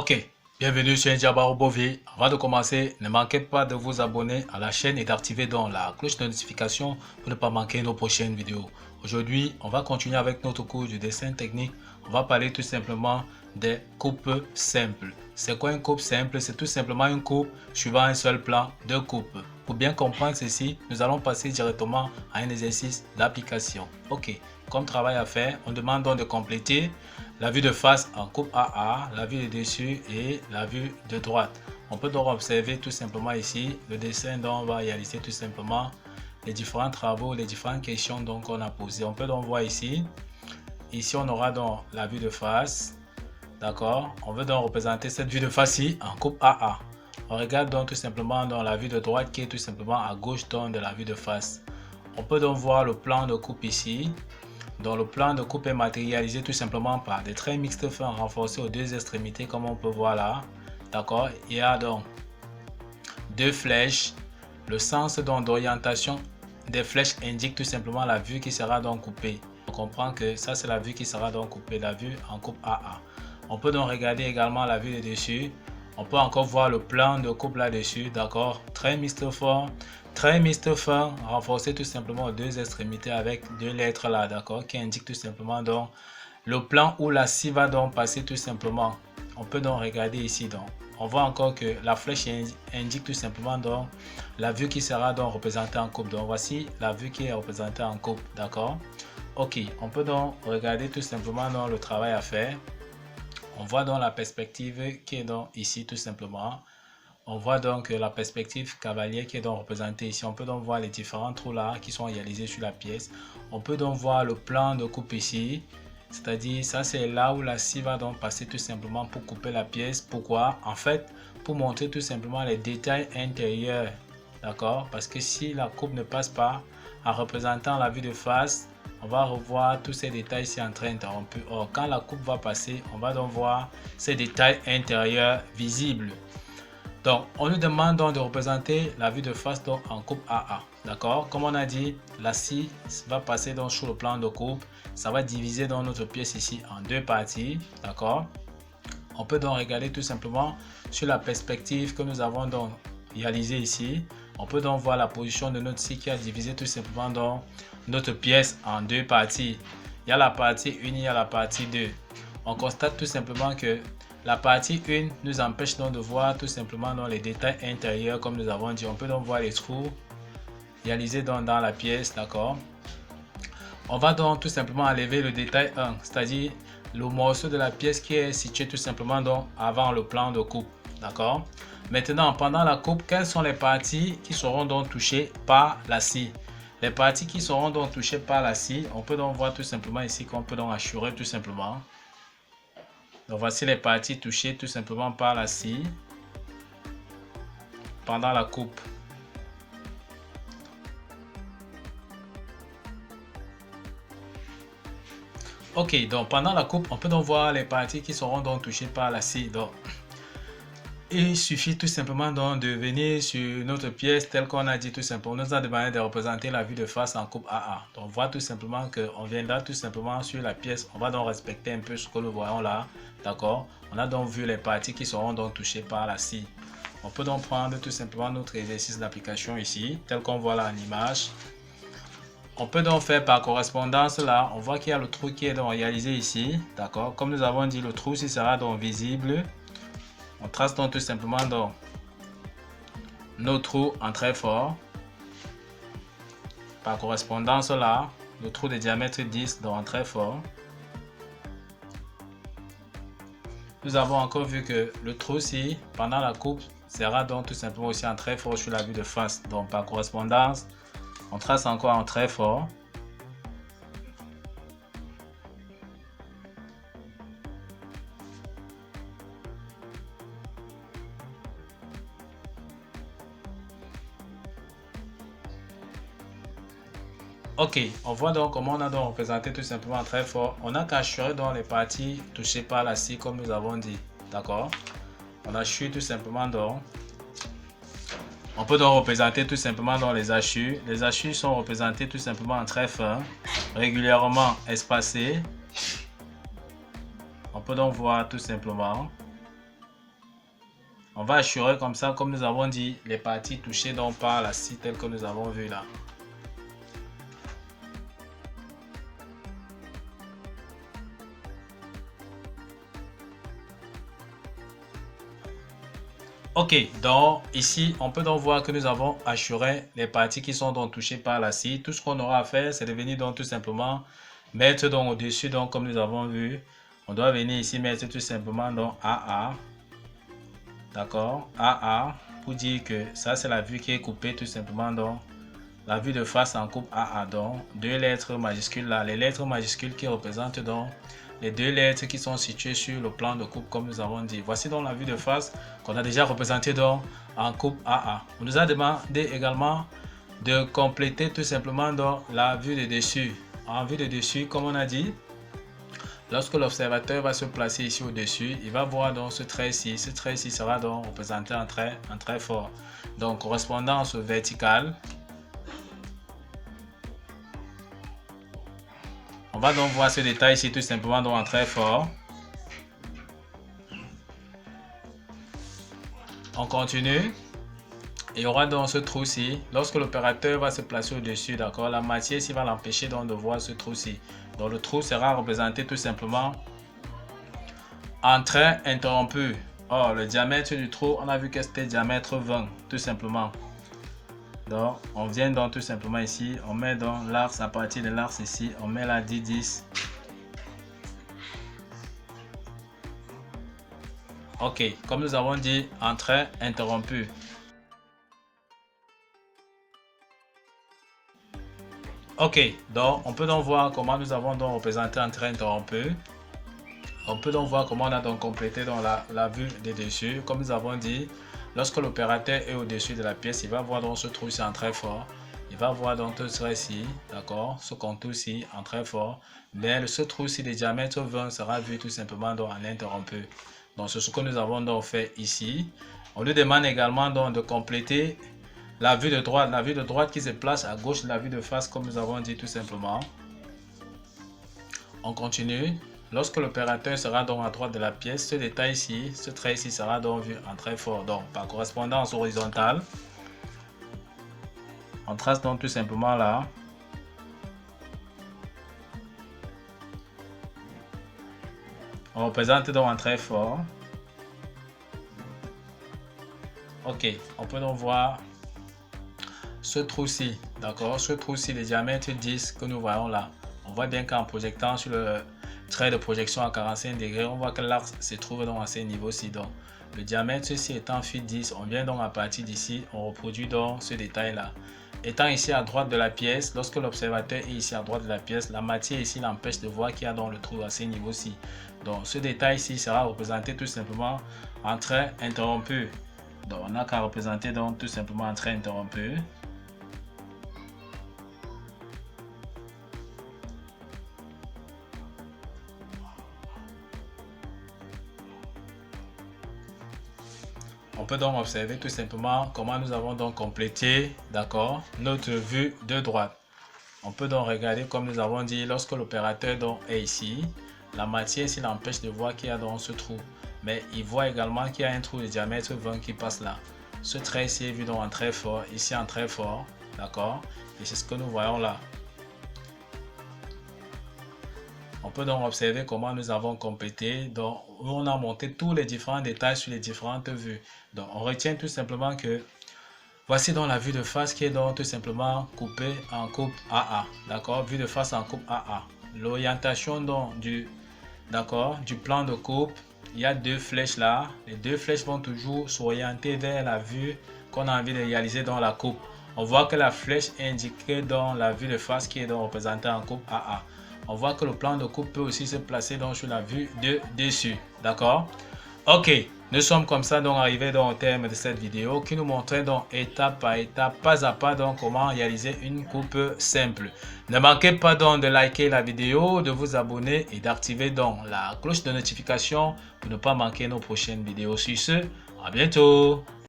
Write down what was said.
Ok, bienvenue sur Ndiaba Bové. Avant de commencer, ne manquez pas de vous abonner à la chaîne et d'activer donc la cloche de notification pour ne pas manquer nos prochaines vidéos. Aujourd'hui, on va continuer avec notre cours de dessin technique. On va parler tout simplement des coupes simples. C'est quoi une coupe simple? C'est tout simplement une coupe suivant un seul plan de coupe. Pour bien comprendre ceci, nous allons passer directement à un exercice d'application. Ok, comme travail à faire, on demande donc de compléter la vue de face en coupe AA, la vue de dessus et la vue de droite. On peut donc observer tout simplement ici le dessin dont on va réaliser tout simplement les différents travaux, les différentes questions qu'on a posées. On peut donc voir ici, on aura donc la vue de face, d'accord. On veut donc représenter cette vue de face-ci en coupe AA. On regarde donc tout simplement dans la vue de droite qui est tout simplement à gauche donc de la vue de face. On peut donc voir le plan de coupe ici. Donc le plan de coupe est matérialisé tout simplement par des traits mixtes fins renforcés aux deux extrémités comme on peut voir là. D'accord. Il y a donc deux flèches. Le sens d'orientation des flèches indique tout simplement la vue qui sera donc coupée. On comprend que ça c'est la vue qui sera donc coupée, la vue en coupe AA. On peut donc regarder également la vue de dessus. On peut encore voir le plan de coupe là-dessus, d'accord. Très mixte fort, très mixte fin, renforcé tout simplement aux deux extrémités avec deux lettres là, d'accord, qui indiquent tout simplement donc le plan où la scie va donc passer tout simplement. On peut donc regarder ici donc. On voit encore que la flèche indique tout simplement donc la vue qui sera donc représentée en coupe. Donc voici la vue qui est représentée en coupe, d'accord. Ok, on peut donc regarder tout simplement dans le travail à faire. On voit donc la perspective qui est donc ici tout simplement. On voit donc la perspective cavalier qui est donc représentée ici. On peut donc voir les différents trous là qui sont réalisés sur la pièce. On peut donc voir le plan de coupe ici. C'est-à-dire ça c'est là où la scie va donc passer tout simplement pour couper la pièce. Pourquoi? En fait, pour montrer tout simplement les détails intérieurs. D'accord? Parce que si la coupe ne passe pas en représentant la vue de face, on va revoir tous ces détails ici en train interrompus. Or, quand la coupe va passer, on va donc voir ces détails intérieurs visibles. Donc, on nous demande donc de représenter la vue de face donc en coupe AA. D'accord? Comme on a dit, la scie va passer donc sur le plan de coupe. Ça va diviser dans notre pièce ici en deux parties. D'accord? On peut donc regarder tout simplement sur la perspective que nous avons donc réalisée ici. On peut donc voir la position de notre scie qui a divisé tout simplement dans notre pièce en deux parties. Il y a la partie 1, il y a la partie 2. On constate tout simplement que la partie 1 nous empêche donc de voir tout simplement dans les détails intérieurs comme nous avons dit. On peut donc voir les trous réalisés dans la pièce, d'accord. On va donc tout simplement enlever le détail 1, c'est-à-dire le morceau de la pièce qui est situé tout simplement donc avant le plan de coupe, d'accord. Maintenant, pendant la coupe, quelles sont les parties qui seront donc touchées par la scie? Les parties qui seront donc touchées par la scie, on peut donc voir tout simplement ici qu'on peut donc assurer tout simplement. Donc voici les parties touchées tout simplement par la scie pendant la coupe. Ok, donc pendant la coupe, on peut donc voir les parties qui seront donc touchées par la scie. Donc, il suffit tout simplement donc de venir sur notre pièce telle qu'on a dit tout simplement. On nous a demandé de représenter la vue de face en coupe AA. Donc on voit tout simplement qu'on viendra tout simplement sur la pièce. On va donc respecter un peu ce que nous voyons là. D'accord? On a donc vu les parties qui seront donc touchées par la scie. On peut donc prendre tout simplement notre exercice d'application ici, tel qu'on voit là en image. On peut donc faire par correspondance là. On voit qu'il y a le trou qui est donc réalisé ici. D'accord? Comme nous avons dit, le trou ici sera donc visible. On trace donc tout simplement donc nos trous en trait fort. Par correspondance là, le trou de diamètre 10 donc en trait fort. Nous avons encore vu que le trou ci pendant la coupe sera donc tout simplement aussi en trait fort sur la vue de face. Donc par correspondance, on trace encore en trait fort. Ok, on voit donc comment on a donc représenté tout simplement très fort. On a qu'assuré dans les parties touchées par la scie comme nous avons dit. D'accord? On assure tout simplement donc. On peut donc représenter tout simplement dans les hachures. Les hachures sont représentées tout simplement en très fin, régulièrement espacées. On peut donc voir tout simplement on va assurer comme ça, comme nous avons dit, les parties touchées donc par la scie telle que nous avons vu là. Ok, donc ici, on peut donc voir que nous avons assuré les parties qui sont donc touchées par la scie. Tout ce qu'on aura à faire, c'est de venir donc tout simplement mettre donc au-dessus, donc comme nous avons vu, on doit venir ici mettre tout simplement donc AA. D'accord, AA, pour dire que ça c'est la vue qui est coupée tout simplement donc la vue de face en coupe AA, donc deux lettres majuscules là, les lettres majuscules qui représentent donc les deux lettres qui sont situées sur le plan de coupe comme nous avons dit. Voici donc la vue de face qu'on a déjà représentée donc en coupe AA. On nous a demandé également de compléter tout simplement donc la vue de dessus. En vue de dessus, comme on a dit, lorsque l'observateur va se placer ici au-dessus, il va voir donc ce trait-ci. Ce trait-ci sera donc représenté en trait fort. Donc correspondance verticale. On va donc voir ce détail ici tout simplement donc en trait fort. On continue. Il y aura donc ce trou-ci. Lorsque l'opérateur va se placer au-dessus, d'accord, la matière ici va l'empêcher donc de voir ce trou-ci. Donc le trou sera représenté tout simplement en trait interrompu. Or, le diamètre du trou, on a vu que c'était diamètre 20, tout simplement. Donc, on vient donc tout simplement ici, on met donc l'axe à partir de l'axe ici, on met la 10. Ok, comme nous avons dit, en trait interrompu. Ok, donc on peut donc voir comment nous avons donc représenté un trait interrompu. On peut donc voir comment on a donc complété dans la vue des dessus. Comme nous avons dit, lorsque l'opérateur est au-dessus de la pièce, il va voir donc ce trou-ci en très fort. Il va voir donc ce trait-ci, d'accord, ce contour-ci en très fort. Mais ce trou-ci de diamètre 20 sera vu tout simplement donc en interrompu. Donc c'est ce que nous avons donc fait ici. On nous demande également donc de compléter la vue de droite qui se place à gauche de la vue de face comme nous avons dit tout simplement. On continue. Lorsque l'opérateur sera donc à droite de la pièce, ce détail ici, ce trait ici sera donc vu en très fort. Donc par correspondance horizontale, on trace donc tout simplement là. On représente donc en très fort. Ok, on peut donc voir ce trou-ci, d'accord, ce trou-ci de diamètre 10 que nous voyons là. On voit bien qu'en projectant sur le trait de projection à 45 degrés, on voit que l'axe se trouve donc à ce niveau-ci. Donc le diamètre ici étant phi 10, on vient donc à partir d'ici, on reproduit donc ce détail-là. Étant ici à droite de la pièce, lorsque l'observateur est ici à droite de la pièce, la matière ici l'empêche de voir qu'il y a dans le trou à ce niveau-ci. Donc ce détail ici sera représenté tout simplement en trait interrompu. Donc on n'a qu'à représenter donc tout simplement un trait interrompu. On peut donc observer tout simplement comment nous avons donc complété, d'accord, notre vue de droite. On peut donc regarder comme nous avons dit, lorsque l'opérateur donc est ici, la matière ici l'empêche de voir qu'il y a dans ce trou. Mais il voit également qu'il y a un trou de diamètre 20 qui passe là. Ce trait ici est vu donc en très fort, ici en très fort, d'accord. Et c'est ce que nous voyons là. On peut donc observer comment nous avons complété. Donc, on a monté tous les différents détails sur les différentes vues. Donc, on retient tout simplement que voici donc la vue de face qui est donc tout simplement coupée en coupe AA. D'accord, vue de face en coupe AA. L'orientation donc du plan de coupe, il y a deux flèches là. Les deux flèches vont toujours s'orienter vers la vue qu'on a envie de réaliser dans la coupe. On voit que la flèche est indiquée dans la vue de face qui est donc représentée en coupe AA. On voit que le plan de coupe peut aussi se placer donc sur la vue de dessus. D'accord? Ok, nous sommes comme ça donc arrivés donc au terme de cette vidéo qui nous montrait donc étape par étape, pas à pas donc comment réaliser une coupe simple. Ne manquez pas donc de liker la vidéo, de vous abonner et d'activer donc la cloche de notification pour ne pas manquer nos prochaines vidéos. Sur ce, à bientôt!